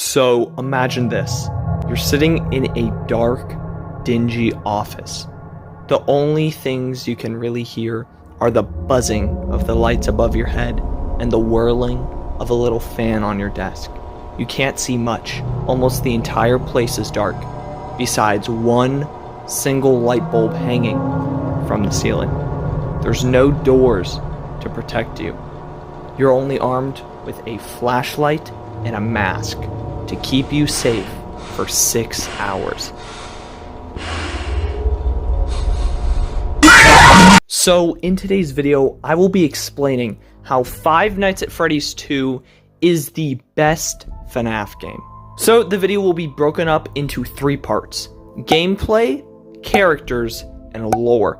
So imagine this. You're sitting in a dark, dingy office. The only things you can really hear are the buzzing of the lights above your head and the whirling of a little fan on your desk. You can't see much. Almost the entire place is dark, besides one single light bulb hanging from the ceiling. There's no doors to protect you. You're only armed with a flashlight and a mask to keep you safe for 6 hours. So in today's video, I will be explaining how Five Nights at Freddy's 2 is the best FNAF game. So the video will be broken up into 3 parts: gameplay, characters, and lore.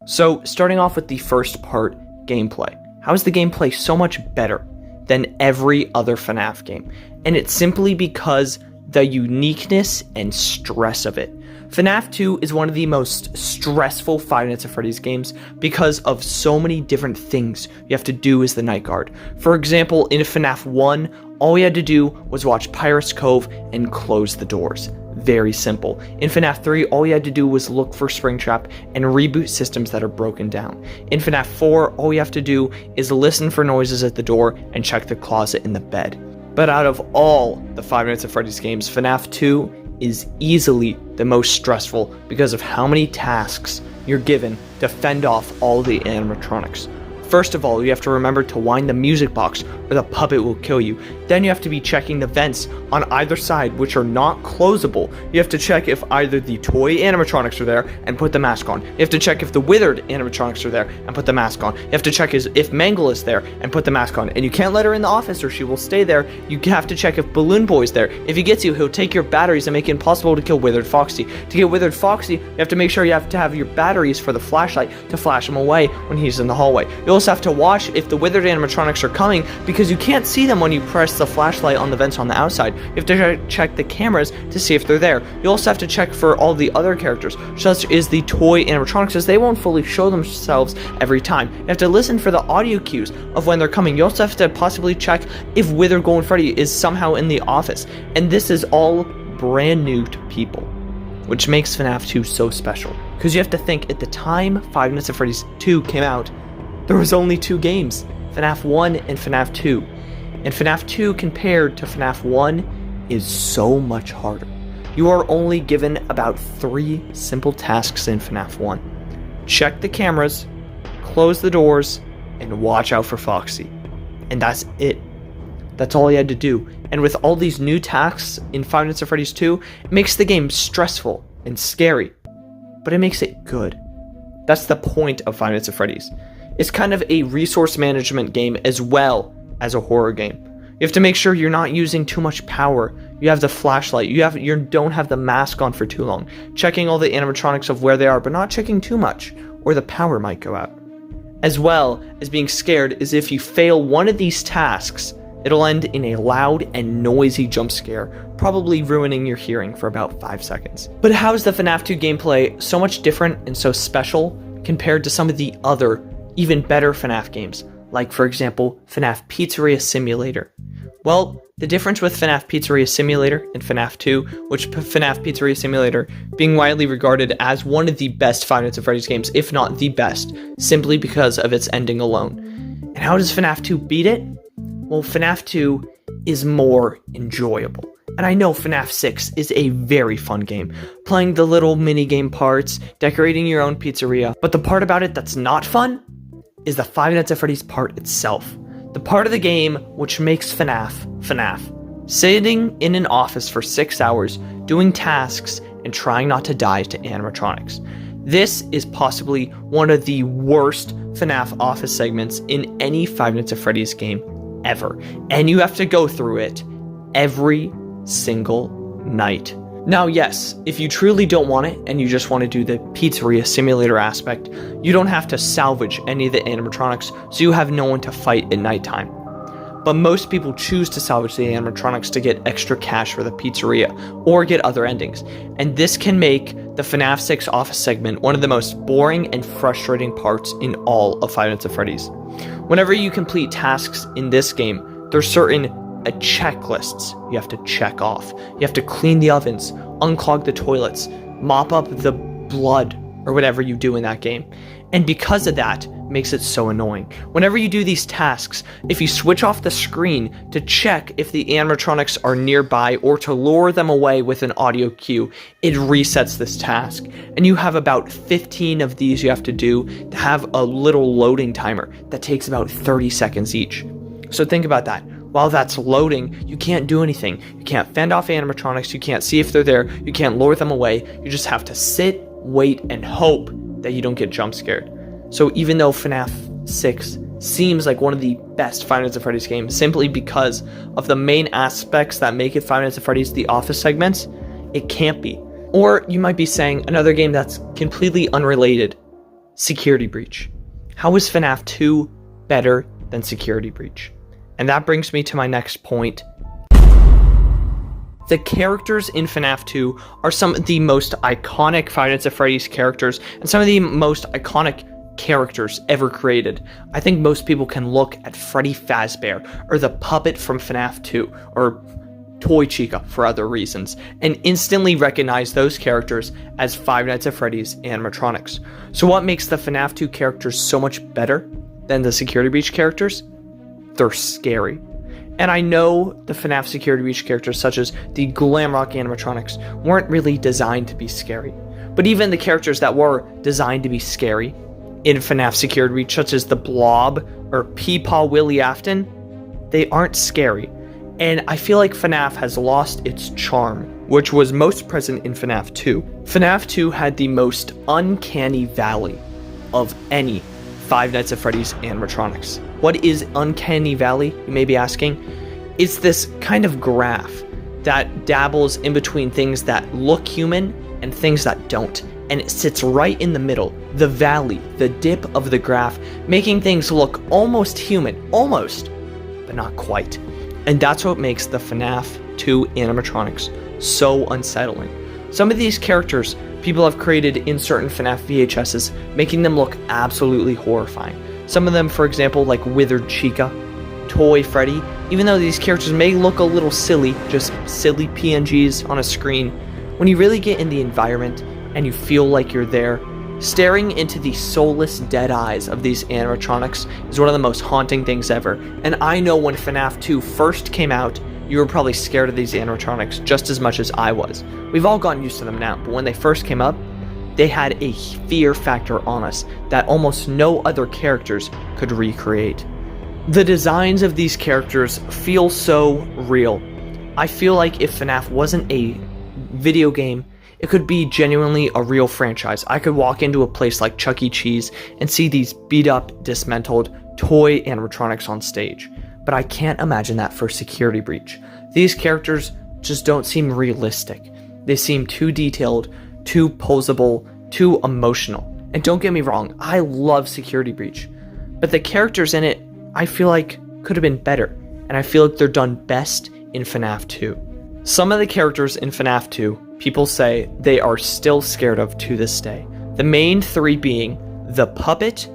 So starting off with the first part, gameplay. How is the gameplay so much better than every other FNAF game? And it's simply because the uniqueness and stress of it. FNAF 2 is one of the most stressful Five Nights at Freddy's games because of so many different things you have to do as the night guard. For example, in FNAF 1, all you had to do was watch Pirate's Cove and close the doors. Very simple. In FNAF 3, all you had to do was look for Springtrap and reboot systems that are broken down. In FNAF 4, all you have to do is listen for noises at the door and check the closet in the bed. But out of all the Five Nights at Freddy's games, FNAF 2 is easily the most stressful because of how many tasks you're given to fend off all the animatronics. First of all, you have to remember to wind the music box or the puppet will kill you. Then you have to be checking the vents on either side, which are not closable. You have to check if either the toy animatronics are there and put the mask on. You have to check if the withered animatronics are there and put the mask on. You have to check if Mangle is there and put the mask on. And you can't let her in the office or she will stay there. You have to check if Balloon Boy's there. If he gets you, he'll take your batteries and make it impossible to kill Withered Foxy. To get Withered Foxy, you have to make sure you have to have your batteries for the flashlight to flash him away when he's in the hallway. You also have to watch if the withered animatronics are coming because you can't see them when you press the flashlight on the vents on the outside. You have to check the cameras to see if they're there. You also have to check for all the other characters, such as the toy animatronics, as they won't fully show themselves every time. You have to listen for the audio cues of when they're coming. You also have to possibly check if Withered Golden Freddy is somehow in the office. And this is all brand new to people, which makes FNAF 2 so special. Because you have to think, at the time Five Nights at Freddy's 2 came out, there was only 2 games, FNAF 1 and FNAF 2. And FNAF 2 compared to FNAF 1 is so much harder. You are only given about 3 simple tasks in FNAF 1. Check the cameras, close the doors, and watch out for Foxy. And that's it. That's all you had to do. And with all these new tasks in Five Nights at Freddy's 2, it makes the game stressful and scary. But it makes it good. That's the point of Five Nights at Freddy's. It's kind of a resource management game as well as a horror game. You have to make sure you're not using too much power. You have the flashlight. You don't have the mask on for too long. Checking all the animatronics of where they are, but not checking too much, or the power might go out. As well as being scared is if you fail one of these tasks, it'll end in a loud and noisy jump scare, probably ruining your hearing for about 5 seconds. But how is the FNAF 2 gameplay so much different and so special compared to some of the other even better FNAF games, like for example, FNAF Pizzeria Simulator? Well, the difference with FNAF Pizzeria Simulator and FNAF 2, which FNAF Pizzeria Simulator being widely regarded as one of the best Five Nights at Freddy's games, if not the best, simply because of its ending alone. And how does FNAF 2 beat it? Well, FNAF 2 is more enjoyable. And I know FNAF 6 is a very fun game, playing the little mini-game parts, decorating your own pizzeria, but the part about it that's not fun is the Five Nights at Freddy's part itself. The part of the game which makes FNAF, FNAF. Sitting in an office for 6 hours, doing tasks, and trying not to die to animatronics. This is possibly one of the worst FNAF office segments in any Five Nights at Freddy's game ever. And you have to go through it every single night. Now, yes, if you truly don't want it and you just want to do the Pizzeria Simulator aspect, you don't have to salvage any of the animatronics, so you have no one to fight at nighttime. But most people choose to salvage the animatronics to get extra cash for the pizzeria or get other endings. And this can make the FNAF 6 office segment one of the most boring and frustrating parts in all of Five Nights at Freddy's. Whenever you complete tasks in this game, there's certain a checklist you have to check off. You have to clean the ovens, unclog the toilets, mop up the blood, or whatever you do in that game. And because of that, makes it so annoying. Whenever you do these tasks, if you switch off the screen to check if the animatronics are nearby or to lure them away with an audio cue, it resets this task. And you have about 15 of these you have to do to have a little loading timer that takes about 30 seconds each. So think about that. While that's loading, you can't do anything. You can't fend off animatronics, you can't see if they're there, you can't lure them away, you just have to sit, wait, and hope that you don't get jump scared. So even though FNAF 6 seems like one of the best Five Nights at Freddy's games, simply because of the main aspects that make it Five Nights at Freddy's, the office segments, it can't be. Or you might be saying another game that's completely unrelated, Security Breach. How is FNAF 2 better than Security Breach? And that brings me to my next point. The characters in FNAF 2 are some of the most iconic Five Nights at Freddy's characters and some of the most iconic characters ever created. I think most people can look at Freddy Fazbear or the puppet from FNAF 2 or Toy Chica for other reasons and instantly recognize those characters as Five Nights at Freddy's animatronics. So what makes the FNAF 2 characters so much better than the Security Breach characters? They're scary. And I know the FNAF Security Breach characters, such as the glamrock animatronics, weren't really designed to be scary. But even the characters that were designed to be scary in FNAF Security Breach, such as the Blob or Peepaw Willie Afton, they aren't scary. And I feel like FNAF has lost its charm, which was most present in FNAF 2. FNAF 2 had the most uncanny valley of any Five Nights at Freddy's animatronics. What is Uncanny Valley, you may be asking? It's this kind of graph that dabbles in between things that look human and things that don't. And it sits right in the middle, the valley, the dip of the graph, making things look almost human, almost, but not quite. And that's what makes the FNAF 2 animatronics so unsettling. Some of these characters people have created in certain FNAF VHSs, making them look absolutely horrifying. Some of them, for example, like Withered Chica, Toy Freddy, even though these characters may look a little silly, just silly PNGs on a screen, when you really get in the environment and you feel like you're there, staring into the soulless dead eyes of these animatronics is one of the most haunting things ever. And I know when FNAF 2 first came out, you were probably scared of these animatronics just as much as I was. We've all gotten used to them now, but when they first came up, they had a fear factor on us that almost no other characters could recreate. The designs of these characters feel so real. I feel like if FNAF wasn't a video game, it could be genuinely a real franchise. I could walk into a place like Chuck E. Cheese and see these beat up, dismantled toy animatronics on stage. But I can't imagine that for Security Breach. These characters just don't seem realistic. They seem too detailed, too posable, too emotional. And don't get me wrong, I love Security Breach. But the characters in it, I feel like could have been better. And I feel like they're done best in FNAF 2. Some of the characters in FNAF 2, people say they are still scared of to this day. The main three being the Puppet,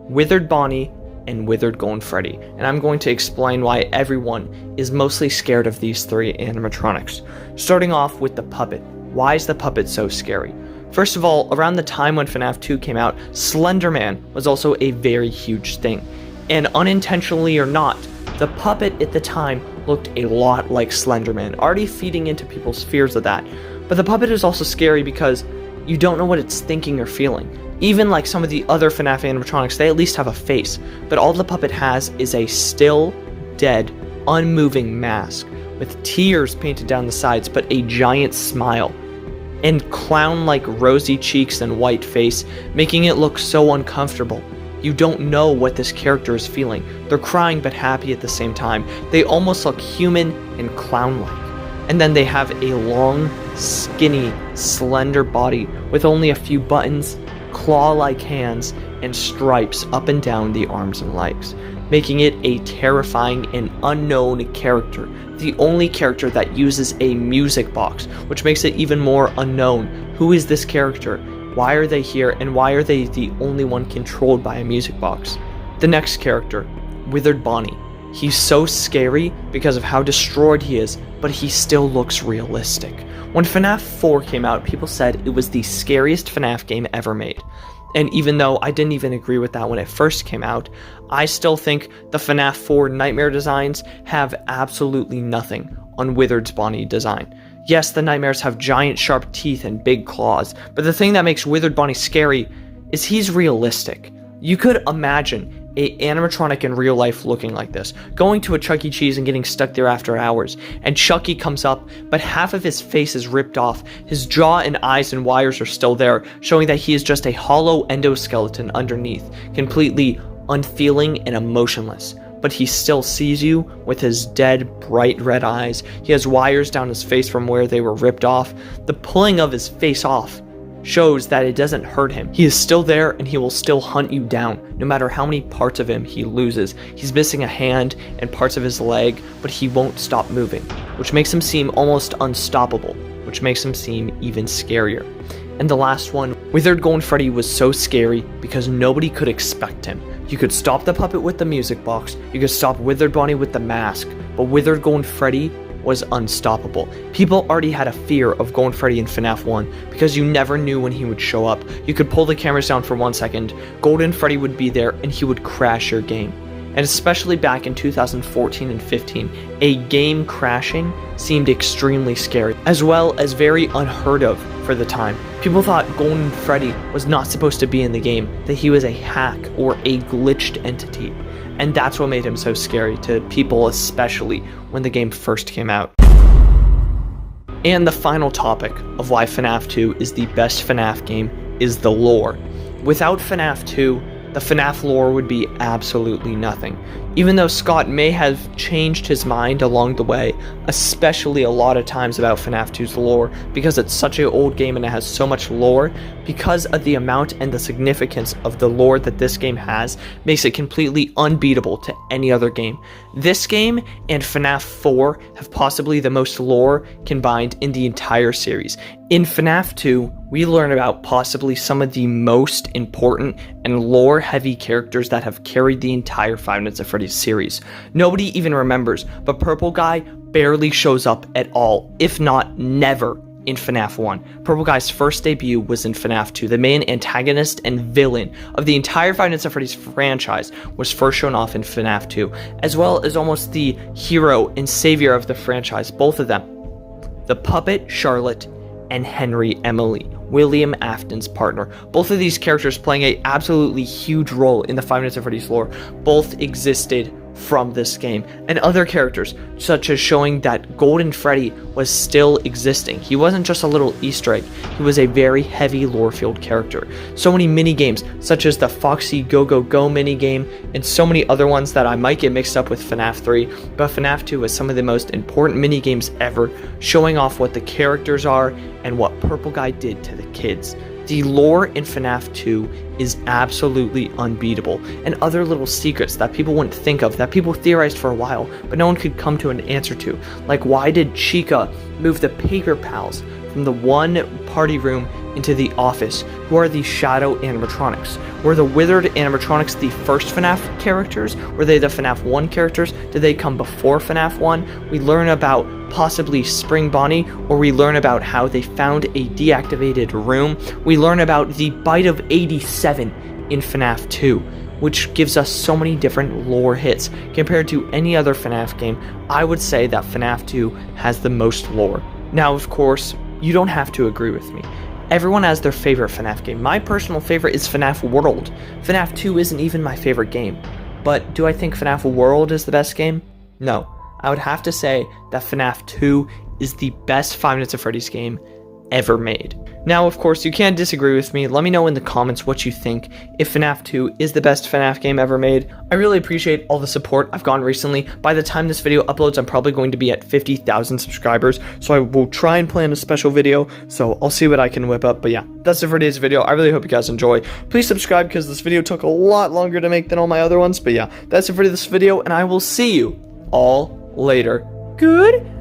Withered Bonnie, and Withered Golden Freddy. And I'm going to explain why everyone is mostly scared of these three animatronics. Starting off with the Puppet. Why is the Puppet so scary? First of all, around the time when FNAF 2 came out, Slender Man was also a very huge thing. And unintentionally or not, the Puppet at the time looked a lot like Slender Man, already feeding into people's fears of that. But the Puppet is also scary because you don't know what it's thinking or feeling. Even like some of the other FNAF animatronics, they at least have a face, but all the Puppet has is a still, dead, unmoving mask with tears painted down the sides, but a giant smile and clown-like rosy cheeks and white face, making it look so uncomfortable. You don't know what this character is feeling. They're crying but happy at the same time. They almost look human and clown-like. And then they have a long, skinny, slender body with only a few buttons, claw-like hands, and stripes up and down the arms and legs, making it a terrifying and unknown character. The only character that uses a music box, which makes it even more unknown. Who is this character? Why are they here? And why are they the only one controlled by a music box? The next character, Withered Bonnie. He's so scary because of how destroyed he is, but he still looks realistic. When FNAF 4 came out, people said it was the scariest FNAF game ever made. And even though I didn't even agree with that when it first came out, I still think the FNAF 4 nightmare designs have absolutely nothing on Withered's Bonnie design. Yes, the nightmares have giant sharp teeth and big claws, but the thing that makes Withered Bonnie scary is he's realistic. You could imagine a animatronic in real life looking like this, going to a Chuck E. Cheese and getting stuck there after hours, and Chucky comes up, but half of his face is ripped off, his jaw and eyes and wires are still there, showing that he is just a hollow endoskeleton underneath, completely unfeeling and emotionless. But he still sees you with his dead, bright red eyes. He has wires down his face from where they were ripped off. The pulling of his face off shows that it doesn't hurt him. He is still there and he will still hunt you down, no matter how many parts of him he loses. He's missing a hand and parts of his leg, but he won't stop moving, which makes him seem almost unstoppable, which makes him seem even scarier. And the last one, Withered Golden Freddy was so scary because nobody could expect him. You could stop the puppet with the music box, you could stop Withered Bonnie with the mask, but Withered Golden Freddy was unstoppable. People already had a fear of Golden Freddy in FNAF 1 because you never knew when he would show up. You could pull the cameras down for 1 second, Golden Freddy would be there and he would crash your game. And especially back in 2014 and 15, a game crashing seemed extremely scary, as well as very unheard of for the time. People thought Golden Freddy was not supposed to be in the game, that he was a hack or a glitched entity. And that's what made him so scary to people, especially when the game first came out. And the final topic of why FNAF 2 is the best FNAF game is the lore. Without FNAF 2, the FNAF lore would be absolutely nothing. Even though Scott may have changed his mind along the way, especially a lot of times about FNAF 2's lore, because it's such an old game and it has so much lore, because of the amount and the significance of the lore that this game has, makes it completely unbeatable to any other game. This game and FNAF 4 have possibly the most lore combined in the entire series. In FNAF 2, we learn about possibly some of the most important and lore-heavy characters that have carried the entire Five Nights at Freddy's series. Nobody even remembers, but Purple Guy barely shows up at all, if not never, in FNAF 1. Purple Guy's first debut was in FNAF 2. The main antagonist and villain of the entire Five Nights at Freddy's franchise was first shown off in FNAF 2, as well as almost the hero and savior of the franchise, both of them. The puppet Charlotte and Henry Emily, William Afton's partner. Both of these characters playing an absolutely huge role in the Five Nights at Freddy's lore, both existed from this game, and other characters, such as showing that Golden Freddy was still existing. He wasn't just a little Easter egg, he was a very heavy lore-filled character. So many mini-games, such as the Foxy Go Go Go mini-game, and so many other ones that I might get mixed up with FNAF 3, but FNAF 2 is some of the most important mini-games ever, showing off what the characters are and what Purple Guy did to the kids. The lore in FNAF 2 is absolutely unbeatable, and other little secrets that people wouldn't think of, that people theorized for a while, but no one could come to an answer to. Like, why did Chica move the Paper Pals from the one party room into the office? Who are these shadow animatronics? Were the withered animatronics the first FNAF characters? Were they the FNAF 1 characters? Did they come before FNAF 1? We learn about possibly Spring Bonnie, or we learn about how they found a deactivated room. We learn about the Bite of 87 in FNAF 2, which gives us so many different lore hits. Compared to any other FNAF game, I would say that FNAF 2 has the most lore. Now, of course, you don't have to agree with me. Everyone has their favorite FNAF game. My personal favorite is FNAF World. FNAF 2 isn't even my favorite game. But do I think FNAF World is the best game? No. I would have to say that FNAF 2 is the best Five Nights at Freddy's game ever made. Now, of course, you can't disagree with me. Let me know in the comments what you think, if FNAF 2 is the best FNAF game ever made. I really appreciate all the support I've gotten recently. By the time this video uploads, I'm probably going to be at 50,000 subscribers, so I will try and plan a special video, so I'll see what I can whip up. But yeah, that's it for today's video. I really hope you guys enjoy. Please subscribe, because this video took a lot longer to make than all my other ones. But yeah, that's it for this video, and I will see you all later. Good